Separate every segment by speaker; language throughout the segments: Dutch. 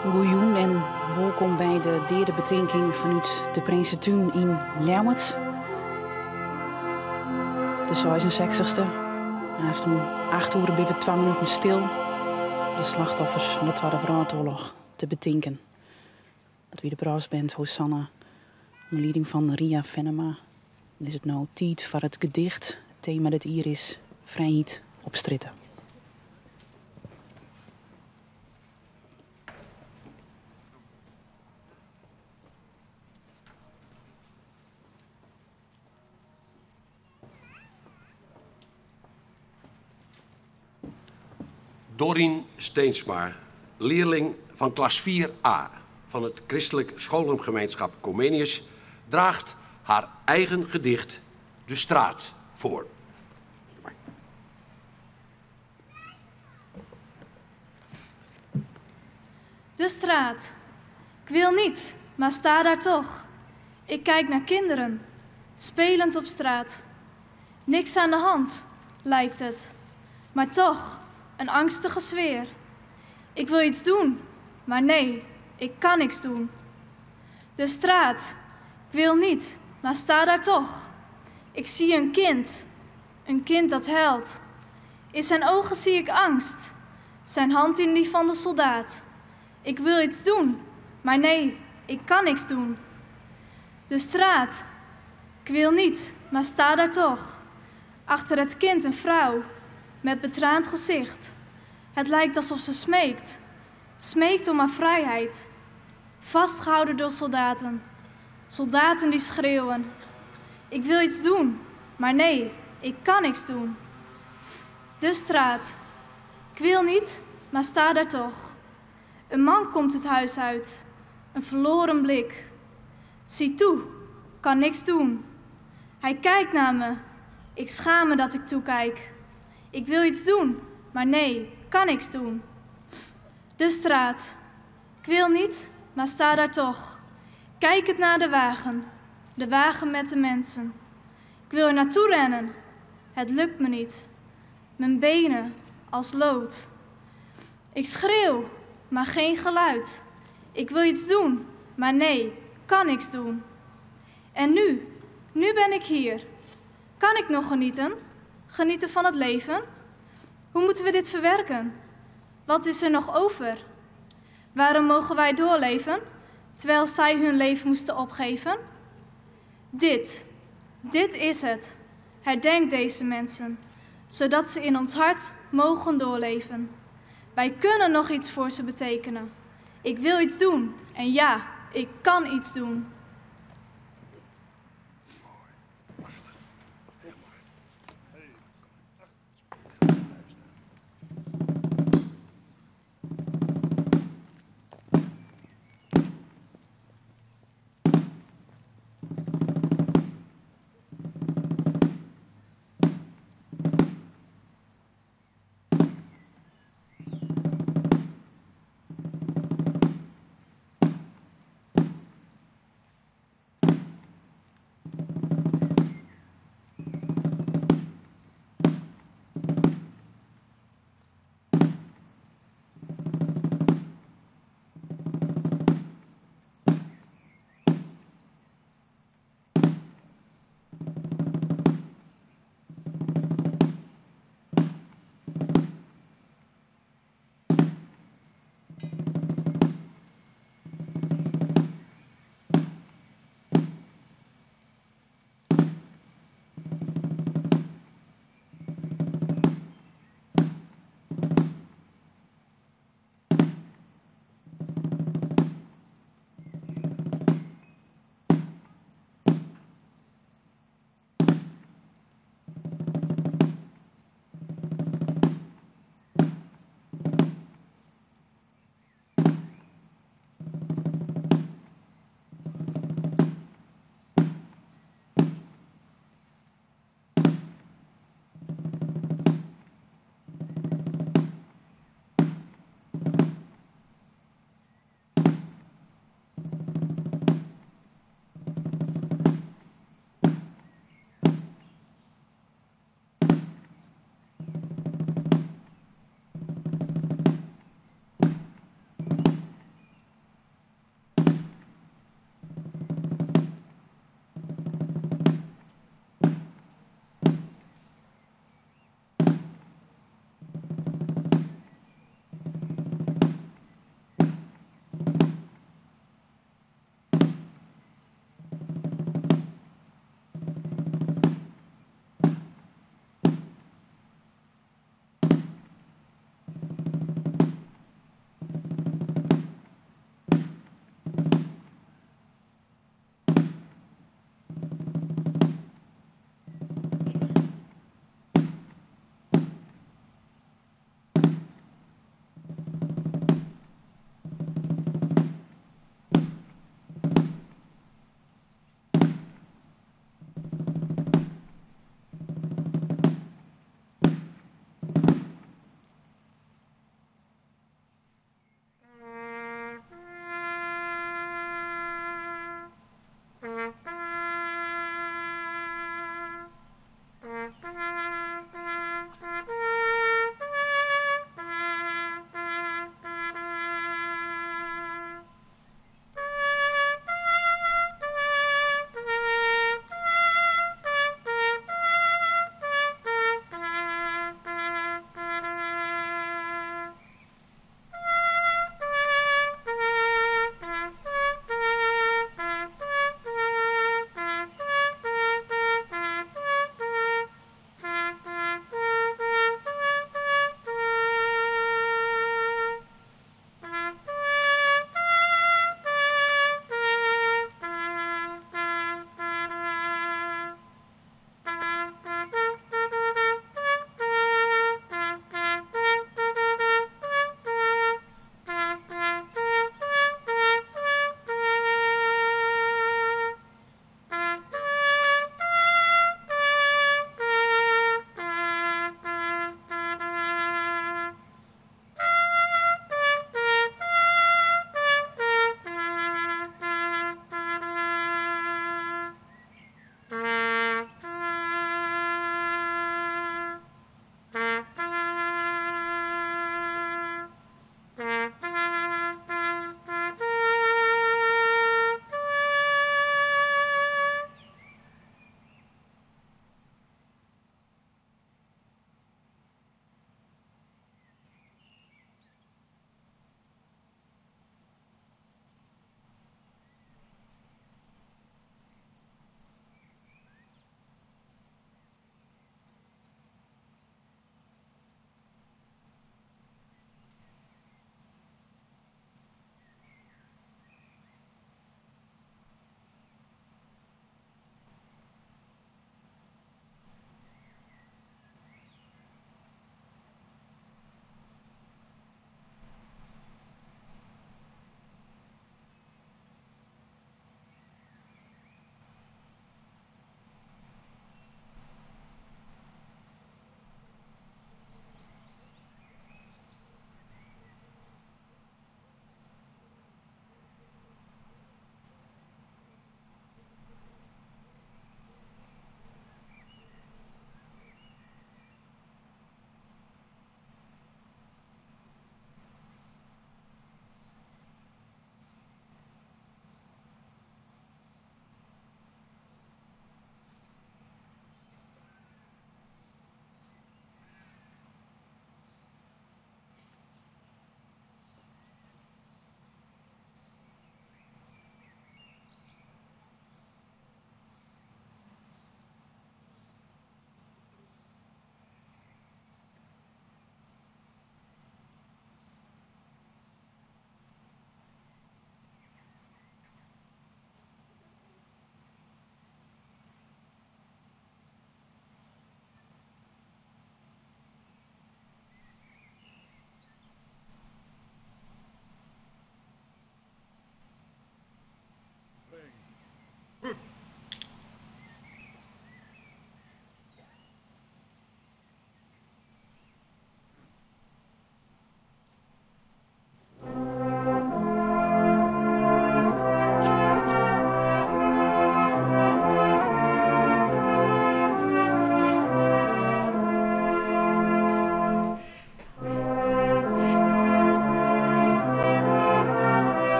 Speaker 1: Goejoen en welkom bij de derde betinking vanuit de Prinsentuin in Ljouwert. De 66e. Naast om 8 uur ben we 2 minuten stil. De slachtoffers van de Tweede Wereldoorlog te betinken. Dat wie de braasband Hosanna, onder leiding van Ria Venema. Dan is het nou tijd voor het gedicht. Het thema dat hier is vrijheid op stritten.
Speaker 2: Dorien Steensma, leerling van klas 4a van het christelijk scholengemeenschap Comenius, draagt haar eigen gedicht De Straat voor.
Speaker 3: De straat. Ik wil niet, maar sta daar toch. Ik kijk naar kinderen, spelend op straat. Niks aan de hand, lijkt het. Maar toch, een angstige sfeer. Ik wil iets doen, maar nee, ik kan niks doen. De straat. Ik wil niet, maar sta daar toch. Ik zie een kind dat huilt. In zijn ogen zie ik angst, zijn hand in die van de soldaat. Ik wil iets doen, maar nee, ik kan niks doen. De straat. Ik wil niet, maar sta daar toch. Achter het kind een vrouw, met betraand gezicht. Het lijkt alsof ze smeekt om haar vrijheid. Vastgehouden door soldaten. Soldaten die schreeuwen. Ik wil iets doen, maar nee, ik kan niks doen. De straat. Ik wil niet, maar sta daar toch. Een man komt het huis uit, een verloren blik. Zie toe, kan niks doen. Hij kijkt naar me, ik schaam me dat ik toekijk. Ik wil iets doen, maar nee, kan niks doen. De straat. Ik wil niet, maar sta daar toch. Kijk het naar de wagen met de mensen. Ik wil er naartoe rennen, het lukt me niet. Mijn benen als lood. Ik schreeuw, maar geen geluid. Ik wil iets doen, maar nee, kan niks doen. En nu ben ik hier. Kan ik nog genieten? Genieten van het leven? Hoe moeten we dit verwerken? Wat is er nog over? Waarom mogen wij doorleven, terwijl zij hun leven moesten opgeven? Dit is het. Herdenk deze mensen, zodat ze in ons hart mogen doorleven. Wij kunnen nog iets voor ze betekenen. Ik wil iets doen en ja, ik kan iets doen.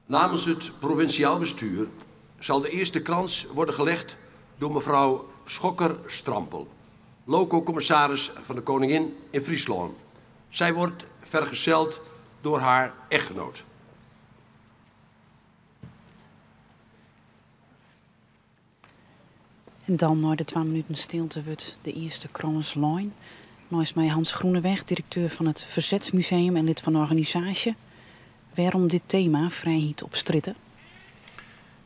Speaker 2: Namens het provinciaal bestuur zal de eerste krans worden gelegd door mevrouw Schokker-Strampel, loco-commissaris van de Koningin in Friesland. Zij wordt vergezeld door haar echtgenoot.
Speaker 1: En dan, na de 2 minuten stilte, wordt de eerste krans lijn. Nu is mij Hans Groeneweg, directeur van het Verzetsmuseum en lid van de organisatie. Waarom dit thema, vrijheid op stritten?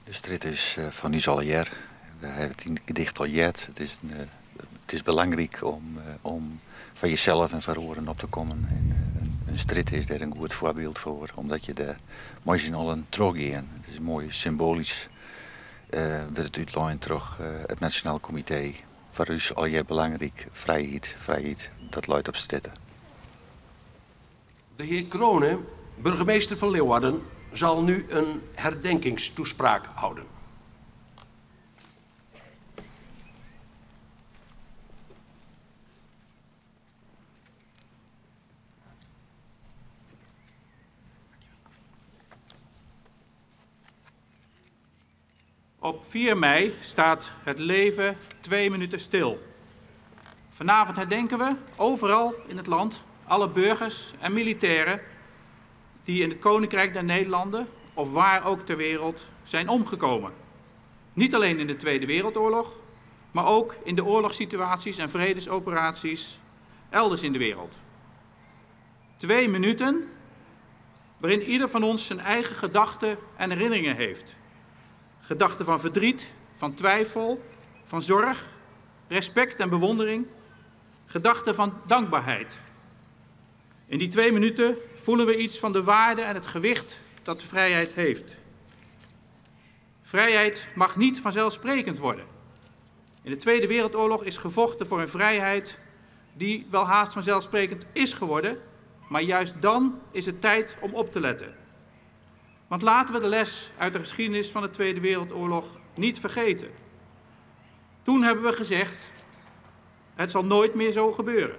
Speaker 4: De strit is van ons al jaar. We hebben het in het gedicht al jet. Het is belangrijk om van jezelf en van horen op te komen. En, een strit is daar een goed voorbeeld voor, omdat je daar mooi al een teruggaat. Het is mooi symbolisch. Wordt het uitlijn terug het Nationaal Comité. Voor ons al jaar belangrijk, vrijheid, dat luidt op stritten.
Speaker 2: De heer Kronen, burgemeester van Leeuwarden, zal nu een herdenkingstoespraak houden.
Speaker 5: Op 4 mei staat het leven 2 minuten stil. Vanavond herdenken we overal in het land alle burgers en militairen die in het Koninkrijk der Nederlanden of waar ook ter wereld zijn omgekomen. Niet alleen in de Tweede Wereldoorlog, maar ook in de oorlogssituaties en vredesoperaties elders in de wereld. 2 minuten waarin ieder van ons zijn eigen gedachten en herinneringen heeft. Gedachten van verdriet, van twijfel, van zorg, respect en bewondering. Gedachten van dankbaarheid. In die 2 minuten voelen we iets van de waarde en het gewicht dat de vrijheid heeft. Vrijheid mag niet vanzelfsprekend worden. In de Tweede Wereldoorlog is gevochten voor een vrijheid die wel haast vanzelfsprekend is geworden, maar juist dan is het tijd om op te letten. Want laten we de les uit de geschiedenis van de Tweede Wereldoorlog niet vergeten. Toen hebben we gezegd, het zal nooit meer zo gebeuren.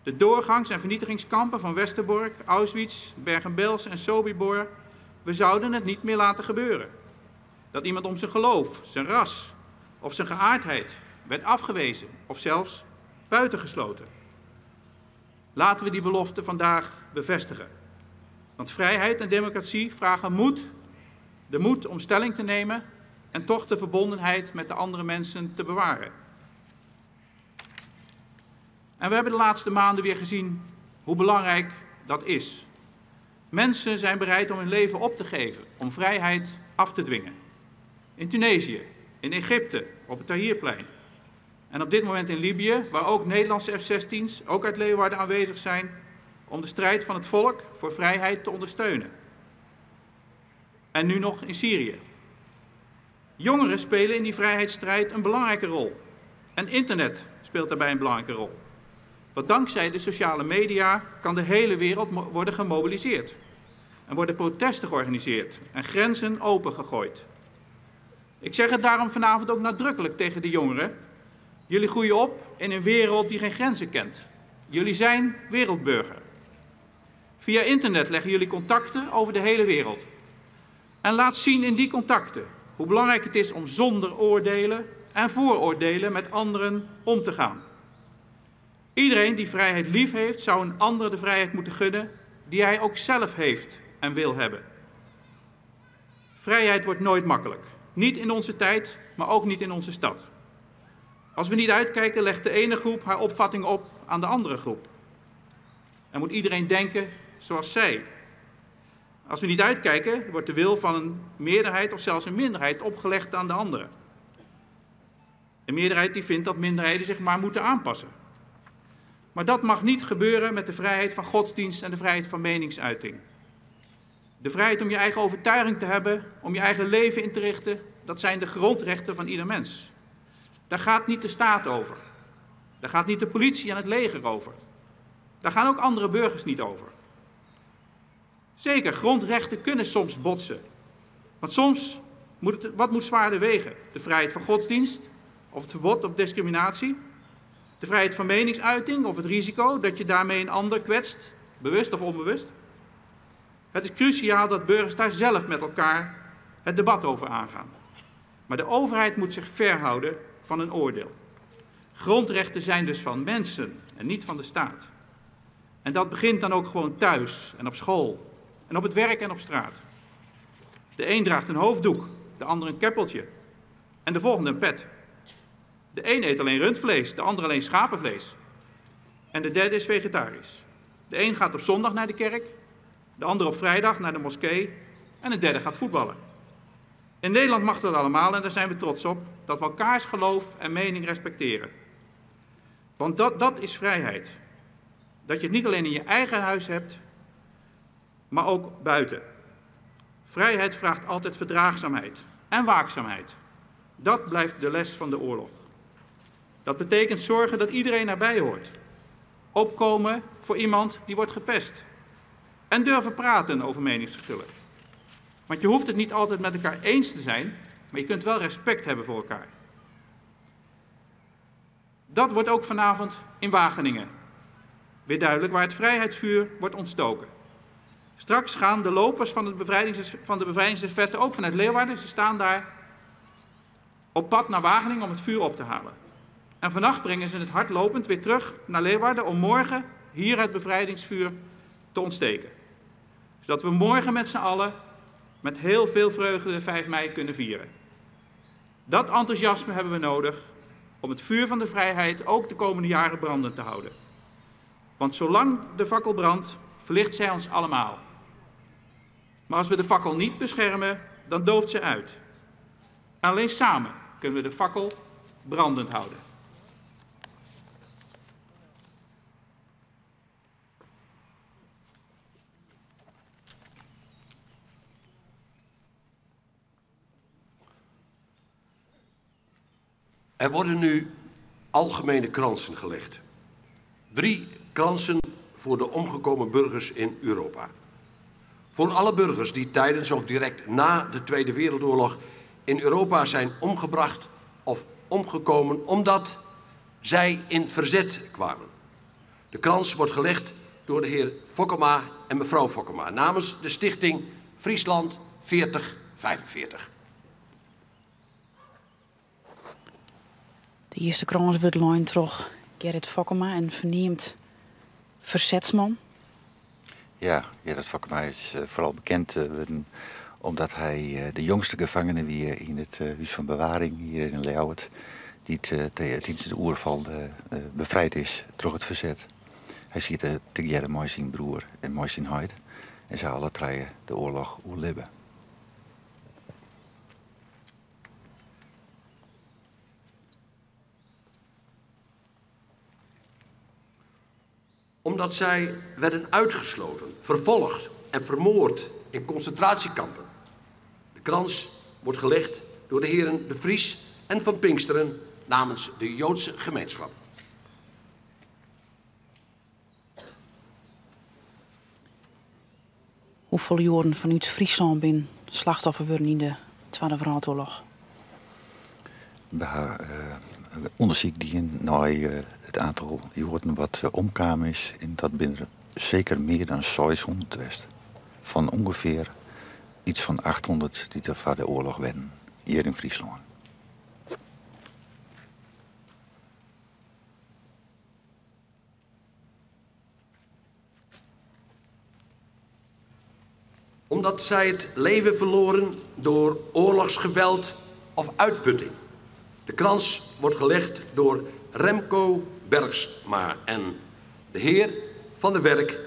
Speaker 5: De doorgangs- en vernietigingskampen van Westerbork, Auschwitz, Bergen-Belsen en Sobibor, we zouden het niet meer laten gebeuren. Dat iemand om zijn geloof, zijn ras of zijn geaardheid werd afgewezen of zelfs buitengesloten. Laten we die belofte vandaag bevestigen. Want vrijheid en democratie vragen moed. De moed om stelling te nemen en toch de verbondenheid met de andere mensen te bewaren. En we hebben de laatste maanden weer gezien hoe belangrijk dat is. Mensen zijn bereid om hun leven op te geven, om vrijheid af te dwingen. In Tunesië, in Egypte, op het Tahrirplein. En op dit moment in Libië, waar ook Nederlandse F-16's, ook uit Leeuwarden aanwezig zijn, om de strijd van het volk voor vrijheid te ondersteunen. En nu nog in Syrië. Jongeren spelen in die vrijheidsstrijd een belangrijke rol. En internet speelt daarbij een belangrijke rol. Want dankzij de sociale media kan de hele wereld worden gemobiliseerd. En worden protesten georganiseerd en grenzen opengegooid. Ik zeg het daarom vanavond ook nadrukkelijk tegen de jongeren. Jullie groeien op in een wereld die geen grenzen kent. Jullie zijn wereldburger. Via internet leggen jullie contacten over de hele wereld. En laat zien in die contacten hoe belangrijk het is om zonder oordelen en vooroordelen met anderen om te gaan. Iedereen die vrijheid lief heeft, zou een ander de vrijheid moeten gunnen die hij ook zelf heeft en wil hebben. Vrijheid wordt nooit makkelijk. Niet in onze tijd, maar ook niet in onze stad. Als we niet uitkijken, legt de ene groep haar opvatting op aan de andere groep. En moet iedereen denken zoals zij. Als we niet uitkijken, wordt de wil van een meerderheid of zelfs een minderheid opgelegd aan de andere. Een meerderheid die vindt dat minderheden zich maar moeten aanpassen. Maar dat mag niet gebeuren met de vrijheid van godsdienst en de vrijheid van meningsuiting. De vrijheid om je eigen overtuiging te hebben, om je eigen leven in te richten, dat zijn de grondrechten van ieder mens. Daar gaat niet de staat over. Daar gaat niet de politie en het leger over. Daar gaan ook andere burgers niet over. Zeker, grondrechten kunnen soms botsen. Want soms wat moet zwaarder wegen? De vrijheid van godsdienst of het verbod op discriminatie? De vrijheid van meningsuiting of het risico dat je daarmee een ander kwetst bewust of onbewust. Het is cruciaal dat burgers daar zelf met elkaar het debat over aangaan. Maar de overheid moet zich verhouden van een oordeel. Grondrechten zijn dus van mensen en niet van de staat. En dat begint dan ook gewoon thuis en op school en op het werk en op straat. De een draagt een hoofddoek, de ander een keppeltje en de volgende een pet. De een eet alleen rundvlees, de ander alleen schapenvlees. En de derde is vegetarisch. De een gaat op zondag naar de kerk, de ander op vrijdag naar de moskee en de derde gaat voetballen. In Nederland mag dat allemaal en daar zijn we trots op, dat we elkaars geloof en mening respecteren. Want dat is vrijheid. Dat je het niet alleen in je eigen huis hebt, maar ook buiten. Vrijheid vraagt altijd verdraagzaamheid en waakzaamheid. Dat blijft de les van de oorlog. Dat betekent zorgen dat iedereen erbij hoort. Opkomen voor iemand die wordt gepest. En durven praten over meningsverschillen. Want je hoeft het niet altijd met elkaar eens te zijn, maar je kunt wel respect hebben voor elkaar. Dat wordt ook vanavond in Wageningen weer duidelijk, waar het vrijheidsvuur wordt ontstoken. Straks gaan de lopers van de bevrijdingsestafette ook vanuit Leeuwarden, ze staan daar op pad naar Wageningen om het vuur op te halen. En vannacht brengen ze het hardlopend weer terug naar Leeuwarden om morgen hier het bevrijdingsvuur te ontsteken. Zodat we morgen met z'n allen met heel veel vreugde de 5 mei kunnen vieren. Dat enthousiasme hebben we nodig om het vuur van de vrijheid ook de komende jaren brandend te houden. Want zolang de fakkel brandt, verlicht zij ons allemaal. Maar als we de fakkel niet beschermen, dan dooft ze uit. En alleen samen kunnen we de fakkel brandend houden.
Speaker 2: Er worden nu algemene kransen gelegd. 3 kransen voor de omgekomen burgers in Europa. Voor alle burgers die tijdens of direct na de Tweede Wereldoorlog in Europa zijn omgebracht of omgekomen omdat zij in verzet kwamen. De krans wordt gelegd door de heer Fokkema en mevrouw Fokkema namens de stichting Friesland 4045.
Speaker 1: De eerste krans wordt lijn terug Gerrit Fokkema en verneemt verzetsman.
Speaker 4: Ja, Gerrit Fokkema is vooral bekend omdat hij de jongste gevangene weer in het Huis van Bewaring hier in Leeuwarden, die tijdens de oorval bevrijd is door het verzet. Hij ziet together met zijn broer en met zijn huid en zij alle 3 de oorlog overleven.
Speaker 2: Omdat zij werden uitgesloten, vervolgd en vermoord in concentratiekampen. De krans wordt gelegd door de heren De Vries en Van Pinksteren namens de Joodse gemeenschap.
Speaker 1: Hoeveel jaren vanuit Friesland ben slachtoffer worden in de Tweede Wereldoorlog?
Speaker 4: We hebben onderzoek die naar het aantal jaren wat omkwamen is. En dat binnen zeker meer dan 600 west. Van ongeveer iets van 800 die er voor de oorlog werden hier in Friesland.
Speaker 2: Omdat zij het leven verloren door oorlogsgeweld of uitputting. De krans wordt gelegd door Remco Bergsma en de heer Van der Werk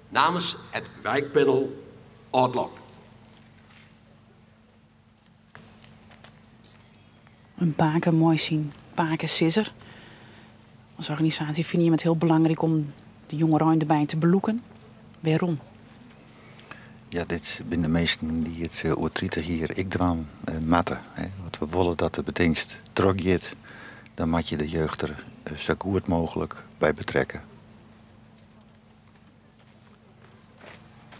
Speaker 2: namens het wijkpanel Oudlok.
Speaker 1: Een baken mooi zien, baken Sisser. Als organisatie vind je het heel belangrijk om de jongeren erbij te beloeken. Waarom?
Speaker 4: Ja, dit zijn de mensen die het oortrieten hier ik dwam matten. Want we willen dat de betingst trogjet, dan moet je de jeugd er zo goed mogelijk bij betrekken.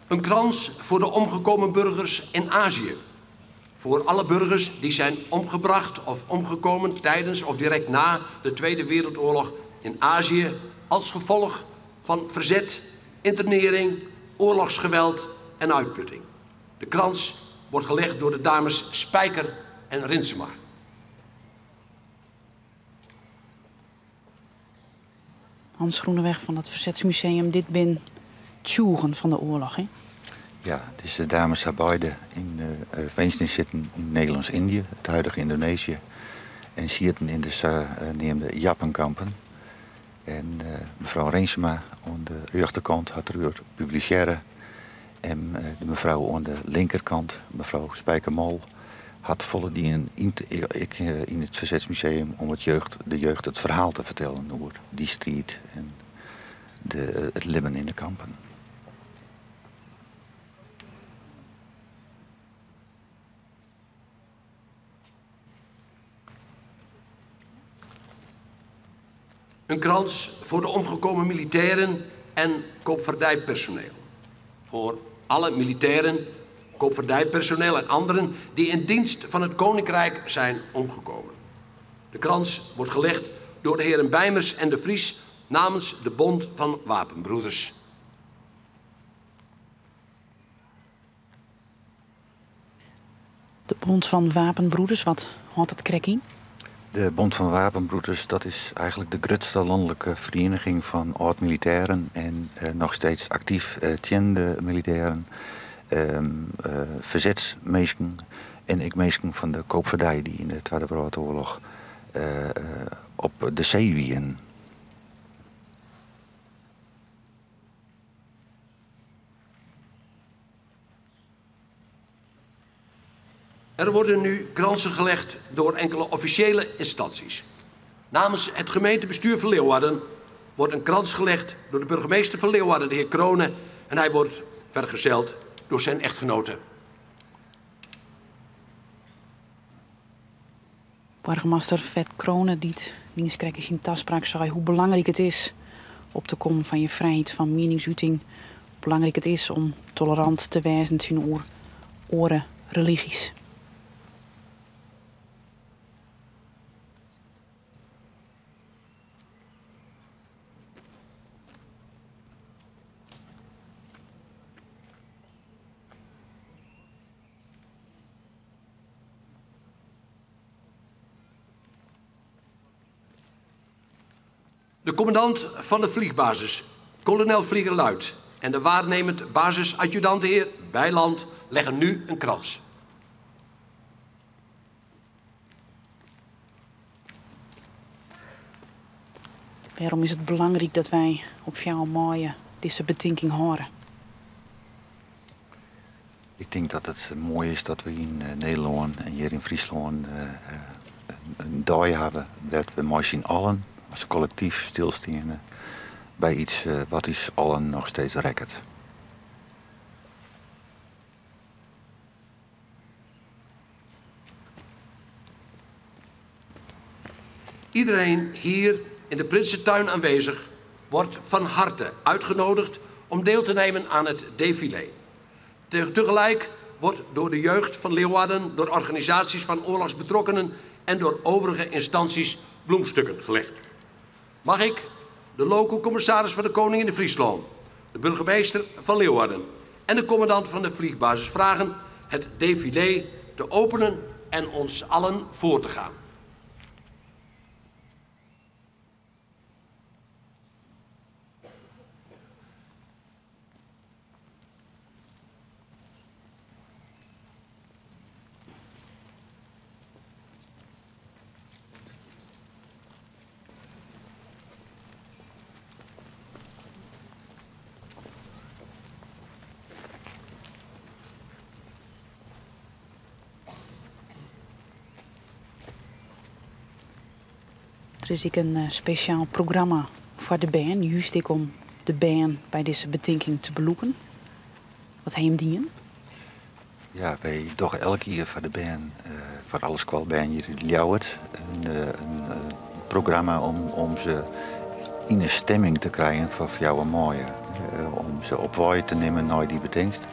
Speaker 2: Een krans voor de omgekomen burgers in Azië. Voor alle burgers die zijn omgebracht of omgekomen tijdens of direct na de Tweede Wereldoorlog in Azië als gevolg van verzet internering, oorlogsgeweld en uitputting. De krans wordt gelegd door de dames Spijker en Rinsema.
Speaker 1: Hans Groeneweg van het Verzetsmuseum, dit bin tjoegen van de oorlog, hè?
Speaker 4: Ja, het is de dames Habaide in Veensteen zitten in Nederlands-Indië, het huidige Indonesië. En zitten in de zogenaamde Japankampen. En mevrouw Rinsema aan de rechterkant had er publiceren. En de mevrouw aan de linkerkant, mevrouw Spijkermol, had volle die in het Verzetsmuseum om de jeugd het verhaal te vertellen over die strijd en het leven in de kampen.
Speaker 2: Een krans voor de omgekomen militairen en koopvaardijpersoneel. Voor alle militairen, koopvaardijpersoneel en anderen die in dienst van het Koninkrijk zijn omgekomen. De krans wordt gelegd door de heren Bijmers en de Vries namens de Bond van Wapenbroeders.
Speaker 1: De Bond van Wapenbroeders, wat had het krek in?
Speaker 4: De Bond van Wapenbroeders, dat is eigenlijk de grootste landelijke vereniging van oud-militairen en nog steeds actief tjende militairen, verzetsmeesken en ik meesken van de koopvaardij die in de Tweede Wereldoorlog op de zee wien.
Speaker 2: Er worden nu kransen gelegd door enkele officiële instanties. Namens het gemeentebestuur van Leeuwarden wordt een krans gelegd door de burgemeester van Leeuwarden, de heer Kronen. En hij wordt vergezeld door zijn echtgenote.
Speaker 1: Burgemeester Vet Kronen, die dienstkrek in taspraak zei hoe belangrijk het is op te komen van je vrijheid van meningsuiting. Hoe belangrijk het is om tolerant te wijzen ten oren religies.
Speaker 2: De commandant van de vliegbasis, kolonel Vlieger Luit, en de waarnemend basisadjudant de heer Bijland leggen nu een krans.
Speaker 1: Waarom is het belangrijk dat wij op jouw mooie deze betinking horen?
Speaker 4: Ik denk dat het mooi is dat we in Nederland en hier in Friesland een dag hebben dat we met z'n allen als collectief stilstaan bij iets wat is allen nog steeds rekkert.
Speaker 2: Iedereen hier in de Prinsentuin aanwezig wordt van harte uitgenodigd om deel te nemen aan het défilé. Tegelijk wordt door de jeugd van Leeuwarden, door organisaties van oorlogsbetrokkenen en door overige instanties bloemstukken gelegd. Mag ik de loco-commissaris van de Koningin in Friesland, de burgemeester van Leeuwarden en de commandant van de vliegbasis vragen het défilé te openen en ons allen voor te gaan.
Speaker 1: Er is ook een speciaal programma voor de band, juist ik om de band bij deze betinking te beloeken. Wat heem die in?
Speaker 4: Ja, wij doen elke keer voor de band, voor alle squalband hier in Ljouwert, een programma om ze in een stemming te krijgen voor jouw mooie. Om ze op waai te nemen naar die betingst.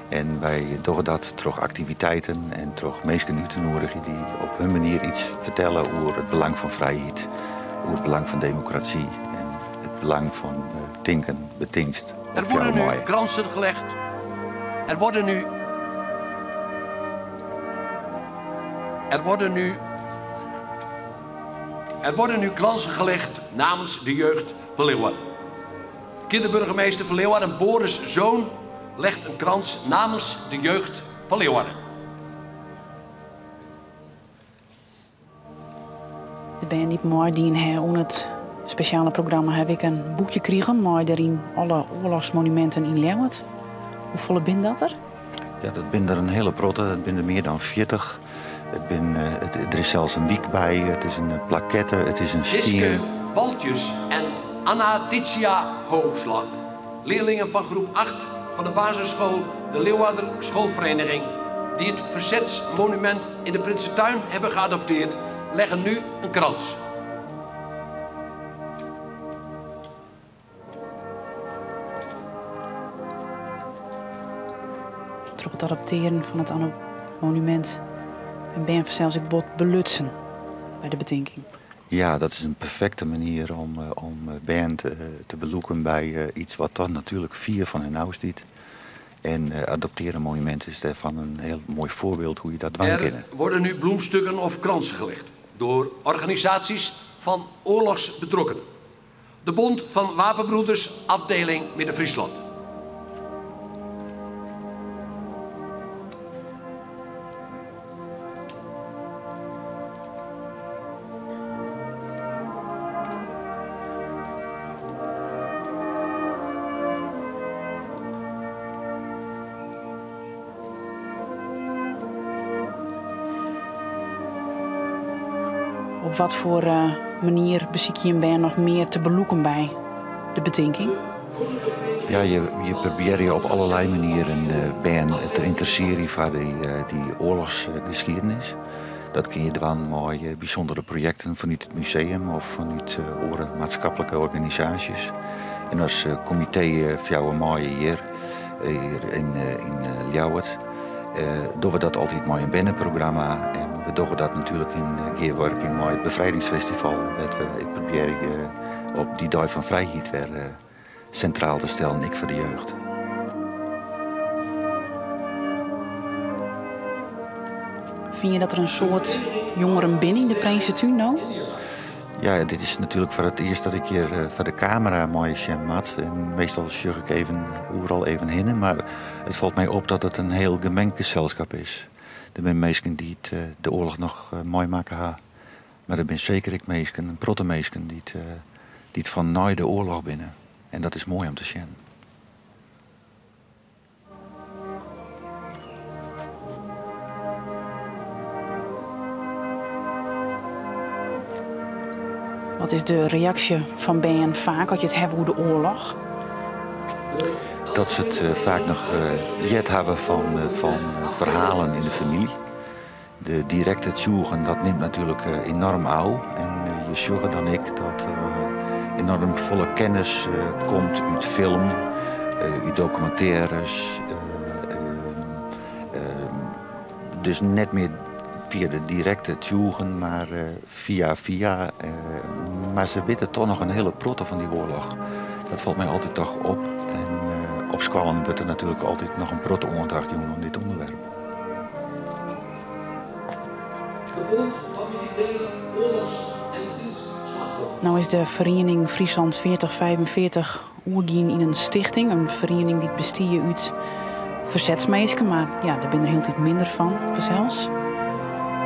Speaker 4: En wij doen dat door activiteiten en door mensen uit te nodigen die op hun manier iets vertellen over het belang van vrijheid, over het belang van democratie en het belang van tinken betingst.
Speaker 2: Er worden nu kransen gelegd. Er worden nu kransen gelegd namens de jeugd van Leeuwarden. Kinderburgemeester van Leeuwarden, Boris Zoon, legt een krans namens de jeugd van Leeuwarden.
Speaker 1: De band die mooi die in het speciale programma heb ik een boekje gekregen, maar daarin alle oorlogsmonumenten in Leeuwarden. Hoeveel ben dat er?
Speaker 4: Ja, dat ben er een hele protte. Het ben er meer dan 40. Er is zelfs een wiek bij, het is een plaquette, het is een stier.
Speaker 2: Iske Baltjes en Anna Titia Hoogslag, leerlingen van groep 8 van de basisschool de Leeuwarder Schoolvereniging, die het verzetsmonument in de Prinsentuin hebben geadopteerd, leggen nu een krans.
Speaker 1: Door het adopteren van het monument ben zelfs ik bot belutsen bij de betinking.
Speaker 4: Ja, dat is een perfecte manier om band te beloeken bij iets wat toch natuurlijk 4 van hen uitstiet. En adopteren monument is daarvan een heel mooi voorbeeld hoe je dat kan kennen.
Speaker 2: Er worden nu bloemstukken of kransen gelegd door organisaties van oorlogsbetrokkenen. De Bond van Wapenbroeders, afdeling Midden-Friesland.
Speaker 1: Op wat voor manier beziek je een band nog meer te beloeken bij de betinking?
Speaker 4: Ja, je probeert je op allerlei manieren band te interesseren voor die oorlogsgeschiedenis. Dat kun je doen met bijzondere projecten vanuit het museum of vanuit maatschappelijke organisaties. En als comité voor jou een mooie hier in Leeuwarden doen we dat altijd met een bandprogramma. En we doen dat natuurlijk in gearworking met het bevrijdingsfestival. Ik probeer op die dag van vrijheid weer centraal te stellen, ik voor de jeugd.
Speaker 1: Vind je dat er een soort jongeren binnen in de Prinsentuin nou?
Speaker 4: Ja, dit is natuurlijk voor het eerst dat ik hier voor de camera mooi mat. En meestal zorg ik even overal even heen. Maar het valt mij op dat het een heel gemengd gezelschap is. Er zijn mensen die de oorlog nog mooi maken. Maar er zijn zeker ook mensen, een protte mensen, die het van na de oorlog binnen. En dat is mooi om te zien.
Speaker 1: Wat is de reactie van BN vaak als je het hebt over de oorlog?
Speaker 4: Dat ze het vaak nog jet hebben van verhalen in de familie. De directe tjoegen, dat neemt natuurlijk enorm aan. En je zorgt dan ik dat enorm volle kennis komt uit film, uit documentaires. Dus net meer via de directe tjoegen, maar via. Maar ze weten toch nog een hele protte van die oorlog. Dat valt mij altijd toch op. En op scholen wordt er natuurlijk altijd nog een protte aandacht doen aan dit onderwerp.
Speaker 2: De Bond van Militaire Oorlogs- en Dienstslachtoffers.
Speaker 1: Nou is de Vereniging Friesland 4045 oergien in een stichting. Een vereniging die bestaat uit verzetsmeisken, maar ja, daar ben er heel iets minder van zelfs.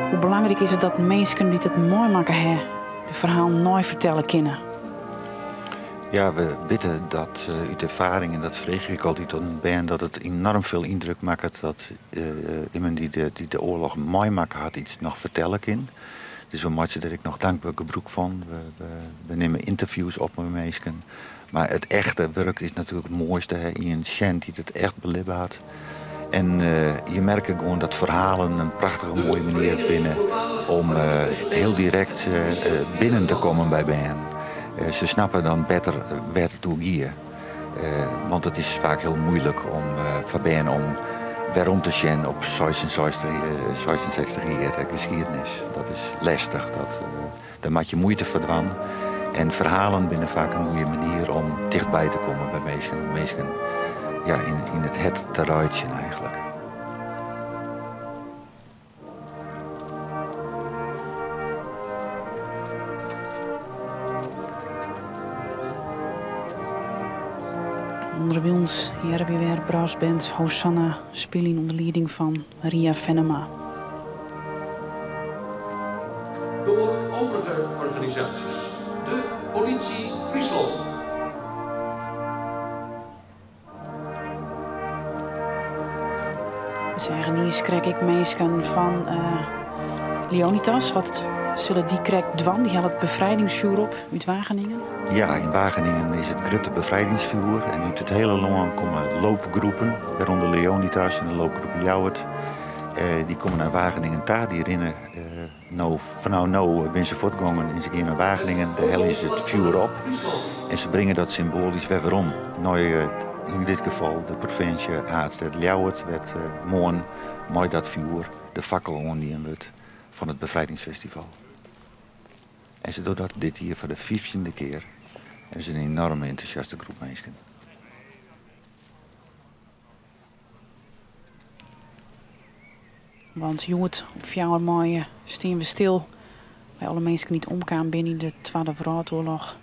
Speaker 1: Hoe belangrijk is het dat mensen die het mooi maken de verhaal nooit vertellen kunnen?
Speaker 4: Ja, we weten dat uit ervaring, en dat vreeg ik altijd tot een band, dat het enorm veel indruk maakt dat iemand die de oorlog mooi maken had iets nog vertellen kan. Dus we maken er ik nog dankbaar gebruik van. We nemen interviews op met mensen. Maar het echte werk is natuurlijk het mooiste. Hè? Ian Schent die het echt beleven had. En je merkt gewoon dat verhalen een prachtige mooie manier binnen om heel direct binnen te komen bij BN. Ze snappen dan beter waar het toe gaat. Want het is vaak heel moeilijk om voor BN om waarom te zien op 66 jaar geschiedenis. Dat is lastig. Daar maak je moeite voor doen. En verhalen binnen vaak een mooie manier om dichtbij te komen bij mensen. Mensen ja, in het terreintje eigenlijk.
Speaker 1: Onder ons hier hebben we weer brassband Hosanna spelen onder leiding van Ria Venema.
Speaker 2: Door overige organisaties. De politie Friesland.
Speaker 1: We zeggen niet, krijg ik mensen van Leonidas. Wat zullen die krijg dwan? Die hadden het bevrijdingsvuur op uit Wageningen.
Speaker 4: Ja, in Wageningen is het grote bevrijdingsvuur. En uit het hele land komen loopgroepen, waaronder Leonidas en de loopgroep Ljouwert. Die komen naar Wageningen daar. Die rennen ben ze voortgegaan en ze gaan naar Wageningen. Daar hellen ze het vuur op. En ze brengen dat symbolisch weer om. Nou, in dit geval de provincie Haarstad Ljouwert werd morgen met dat vuur de fakkel ondien wordt van het bevrijdingsfestival. En ze doen dat dit hier voor de 15e keer. En ze zijn een enorme enthousiaste groep mensen.
Speaker 1: Want Joet, op 4 mei staan we stil. Bij alle mensen niet omgaan binnen de Tweede Wereldoorlog.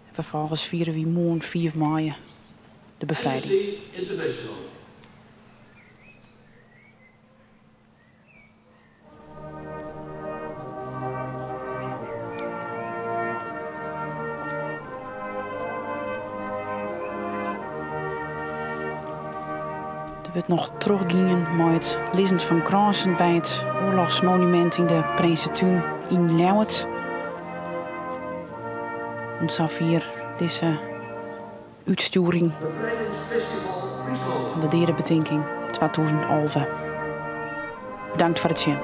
Speaker 1: En vervolgens vieren we morgen 4 mei de bevrijding.
Speaker 2: International.
Speaker 1: Er wordt nog teruggingen met het lezen van kransen bij het oorlogsmonument in de Prinsentuin in Ljouwert. En zo vier deze uitsturing van de derde betinking 2011. Bedankt voor het zien.